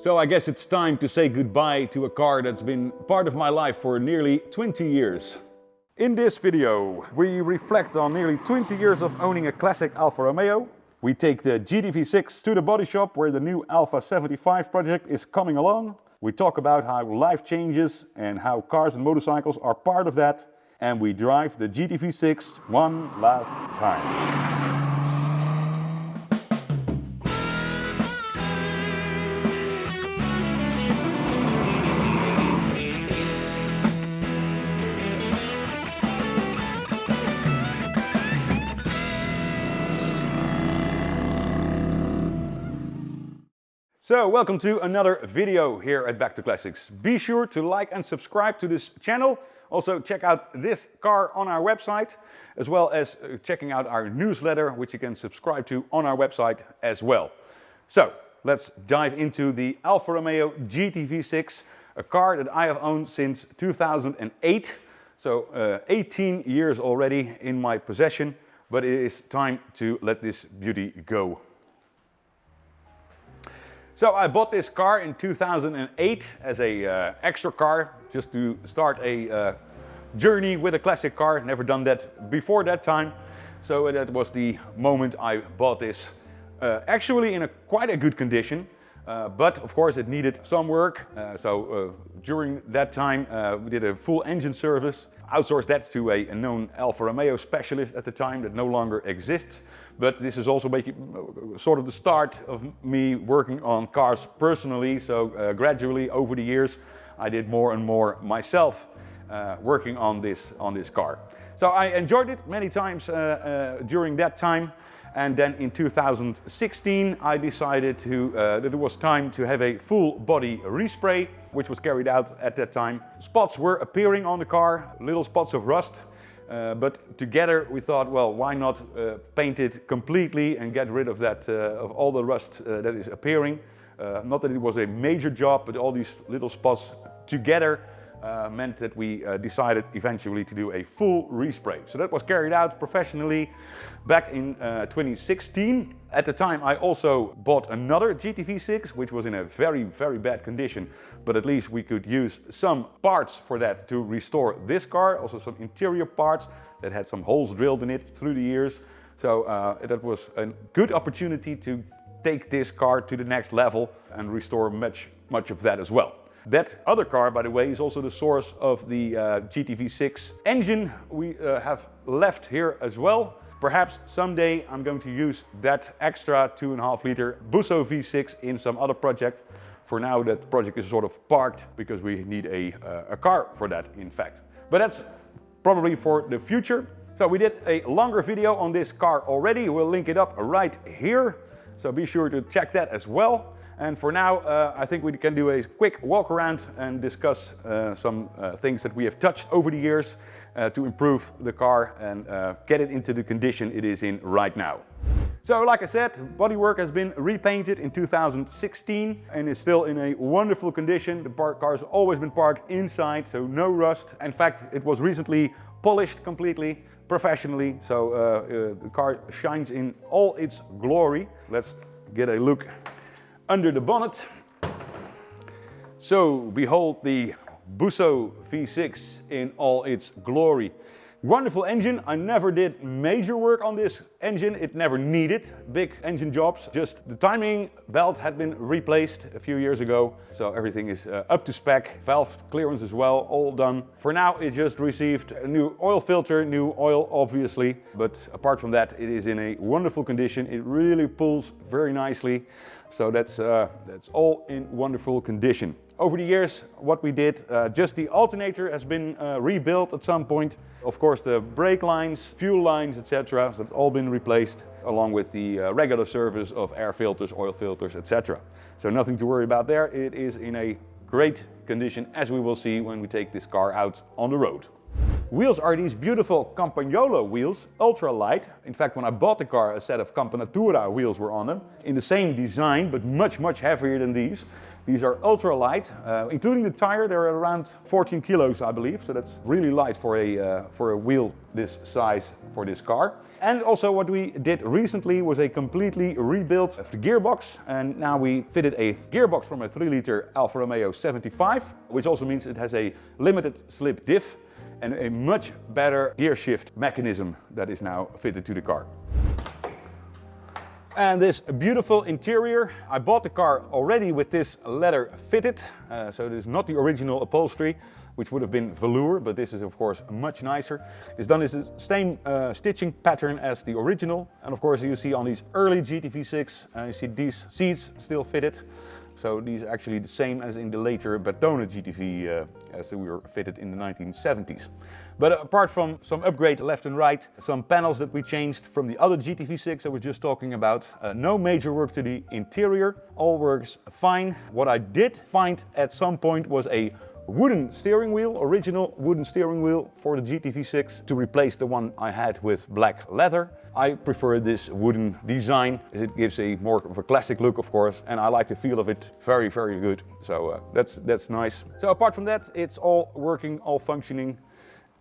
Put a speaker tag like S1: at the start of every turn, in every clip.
S1: So I guess it's time to say goodbye to a car that's been part of my life for nearly 20 years. In this video, we reflect on nearly 20 years of owning a classic Alfa Romeo. We take the GTV6 to the body shop where the new Alfa 75 project is coming along. We talk about how life changes and how cars and motorcycles are part of that. And we drive the GTV6 one last time. So, welcome to another video here at Back to Classics. Be sure to like and subscribe to this channel. Also check out this car on our website, as well as checking out our newsletter, which you can subscribe to on our website as well. So, let's dive into the Alfa Romeo GTV6, a car that I have owned since 2008. So, 18 years already in my possession, but it is time to let this beauty go. So I bought this car in 2008 as a extra car, just to start a journey with a classic car. Never done that before that time. So that was the moment I bought this. Actually in quite a good condition, but of course it needed some work. During that time we did a full engine service. Outsourced that to a known Alfa Romeo specialist at the time that no longer exists. But this is also making sort of the start of me working on cars personally. So gradually over the years, I did more and more myself working on this car. So I enjoyed it many times during that time. And then in 2016, I decided that it was time to have a full body respray, which was carried out at that time. Spots were appearing on the car, little spots of rust. But together we thought, well, why not paint it completely and get rid of that, of all the rust that is appearing. Not that it was a major job, but all these little spots together meant that we decided eventually to do a full respray. So that was carried out professionally back in 2016. At the time I also bought another GTV6, which was in a very, very bad condition, but at least we could use some parts for that to restore this car, also some interior parts that had some holes drilled in it through the years. So that was a good opportunity to take this car to the next level and restore much of that as well. That other car, by the way, is also the source of the GTV6 engine we have left here as well. Perhaps someday I'm going to use that extra 2.5 liter Busso V6 in some other project. For now that project is sort of parked because we need a car for that, in fact. But that's probably for the future. So we did a longer video on this car already. We'll link it up right here. So be sure to check that as well. And for now, I think we can do a quick walk around and discuss some things that we have touched over the years to improve the car and get it into the condition it is in right now. So like I said, bodywork has been repainted in 2016 and is still in a wonderful condition. The car has always been parked inside, so no rust. In fact, it was recently polished completely, professionally, so the car shines in all its glory. Let's get a look under the bonnet. So behold the Busso V6 in all its glory. Wonderful engine. I never did major work on this engine. It never needed big engine jobs. Just the timing belt had been replaced a few years ago. So everything is up to spec. Valve clearance as well, all done. For now it just received a new oil filter, new oil obviously. But apart from that, it is in a wonderful condition. It really pulls very nicely. So that's all in wonderful condition. Over the years, what we did, just the alternator has been rebuilt at some point. Of course, the brake lines, fuel lines, etc. So it's all been replaced, along with the regular service of air filters, oil filters, etc. So nothing to worry about there. It is in a great condition, as we will see when we take this car out on the road. Wheels are these beautiful Campagnolo wheels, ultra light. In fact, when I bought the car, a set of Campanatura wheels were on them, in the same design, but much heavier than these. These are ultra light, including the tire. They're around 14 kilos, I believe. So that's really light for a wheel this size for this car. And also what we did recently was a completely rebuild of the gearbox. And now we fitted a gearbox from a 3-liter Alfa Romeo 75, which also means it has a limited slip diff and a much better gear shift mechanism that is now fitted to the car. And this beautiful interior, I bought the car already with this leather fitted, so it is not the original upholstery, which would have been velour, but this is of course much nicer. It's done in the same stitching pattern as the original, and of course you see on these early GTV6, you see these seats still fitted. So these are actually the same as in the later Bertone GTV as they were fitted in the 1970s. But apart from some upgrade left and right, some panels that we changed from the other GTV6 I was just talking about, no major work to the interior, all works fine. What I did find at some point was a wooden steering wheel, original wooden steering wheel for the GTV6 to replace the one I had with black leather. I prefer this wooden design as it gives a more of a classic look, of course, and I like the feel of it very good. So that's nice. So apart from that, it's all working, all functioning,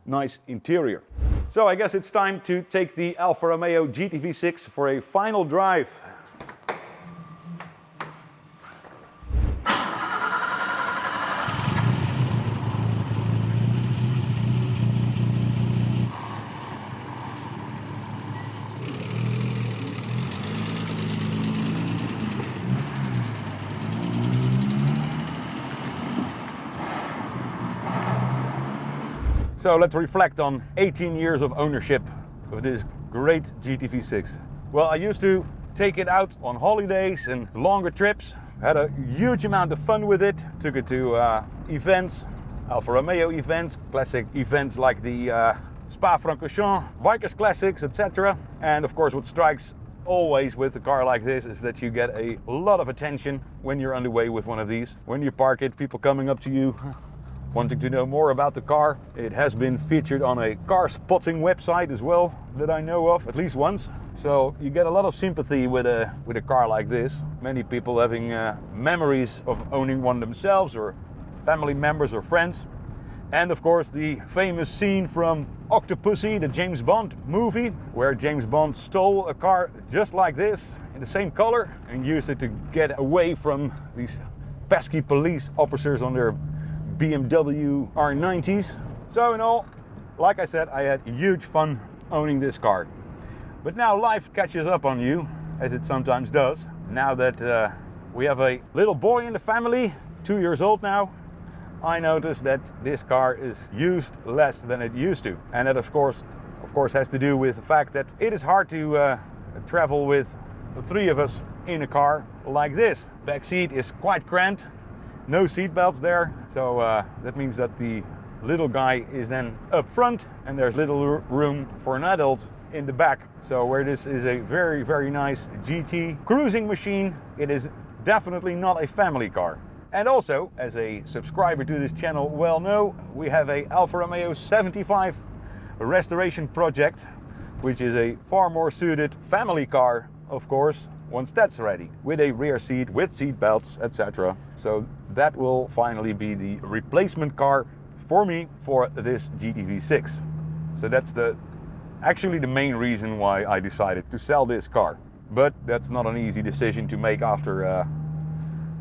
S1: nice interior. So I guess it's time to take the Alfa Romeo GTV6 for a final drive. So let's reflect on 18 years of ownership of this great GTV6. Well, I used to take it out on holidays and longer trips. Had a huge amount of fun with it. Took it to events, Alfa Romeo events, classic events like the Spa-Francorchamps, Bikers Classics, etc. And of course what strikes always with a car like this is that you get a lot of attention when you're on the way with one of these. When you park it, people coming up to you, wanting to know more about the car. It has been featured on a car spotting website as well that I know of, at least once. So you get a lot of sympathy with a car like this. Many people having memories of owning one themselves or family members or friends. And of course the famous scene from Octopussy, the James Bond movie, where James Bond stole a car just like this in the same color and used it to get away from these pesky police officers on their BMW R90s. So in all, like I said, I had huge fun owning this car. But now life catches up on you, as it sometimes does. Now that we have a little boy in the family, 2 years old now, I noticed that this car is used less than it used to. And that of course has to do with the fact that it is hard to travel with the three of us in a car like this. Back seat is quite cramped. No seat belts there, so that means that the little guy is then up front and there's little room for an adult in the back. So where this is a very nice GT cruising machine, it is definitely not a family car. And also, as a subscriber to this channel well know, we have a Alfa Romeo 75 restoration project, which is a far more suited family car, of course, once that's ready, with a rear seat, with seat belts, etc. So that will finally be the replacement car for me for this GTV6. So that's actually the main reason why I decided to sell this car. But that's not an easy decision to make after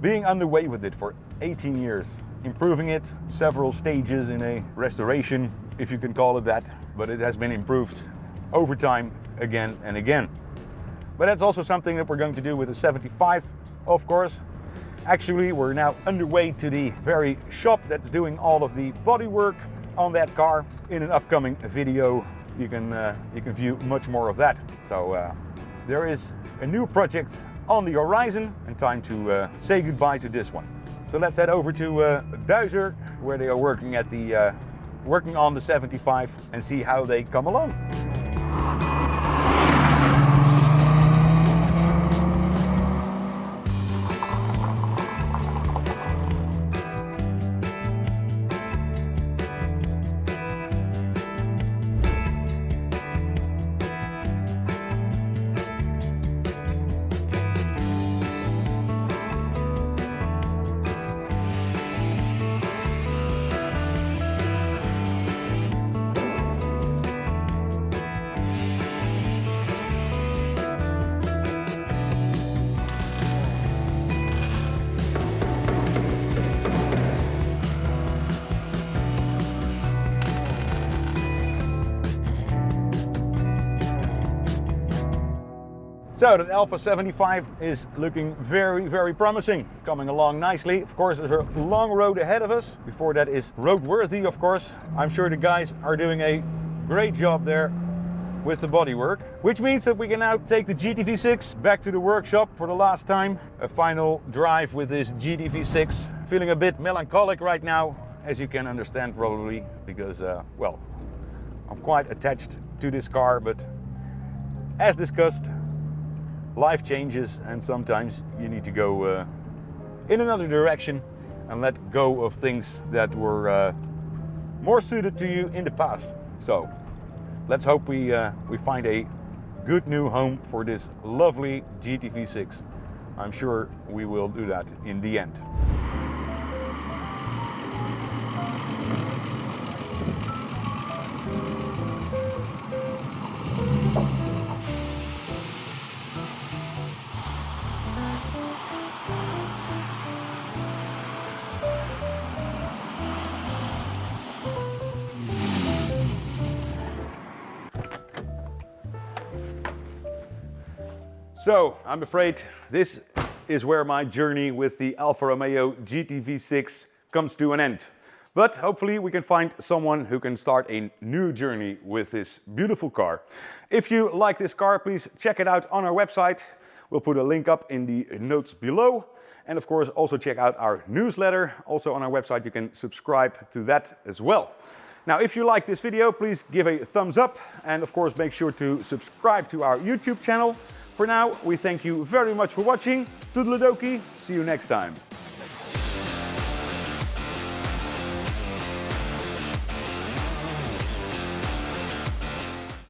S1: being underway with it for 18 years. Improving it, several stages in a restoration, if you can call it that. But it has been improved over time again and again. But that's also something that we're going to do with the 75, of course. Actually, we're now underway to the very shop that's doing all of the bodywork on that car. In an upcoming video, you can view much more of that. So there is a new project on the horizon and time to say goodbye to this one. So let's head over to Duizer, where they are working on the 75 and see how they come along. So that Alfa 75 is looking very, very promising. It's coming along nicely. Of course, there's a long road ahead of us. Before that is roadworthy, of course. I'm sure the guys are doing a great job there with the bodywork, which means that we can now take the GTV6 back to the workshop for the last time. A final drive with this GTV6. Feeling a bit melancholic right now, as you can understand probably, because, well, I'm quite attached to this car, but as discussed, life changes and sometimes you need to go in another direction and let go of things that were more suited to you in the past. So let's hope we find a good new home for this lovely GTV6. I'm sure we will do that in the end. So I'm afraid this is where my journey with the Alfa Romeo GTV6 comes to an end. But hopefully we can find someone who can start a new journey with this beautiful car. If you like this car, please check it out on our website. We'll put a link up in the notes below. And of course also check out our newsletter. Also on our website you can subscribe to that as well. Now if you like this video, please give a thumbs up and of course make sure to subscribe to our YouTube channel. For now, we thank you very much for watching. Toodledokie, see you next time.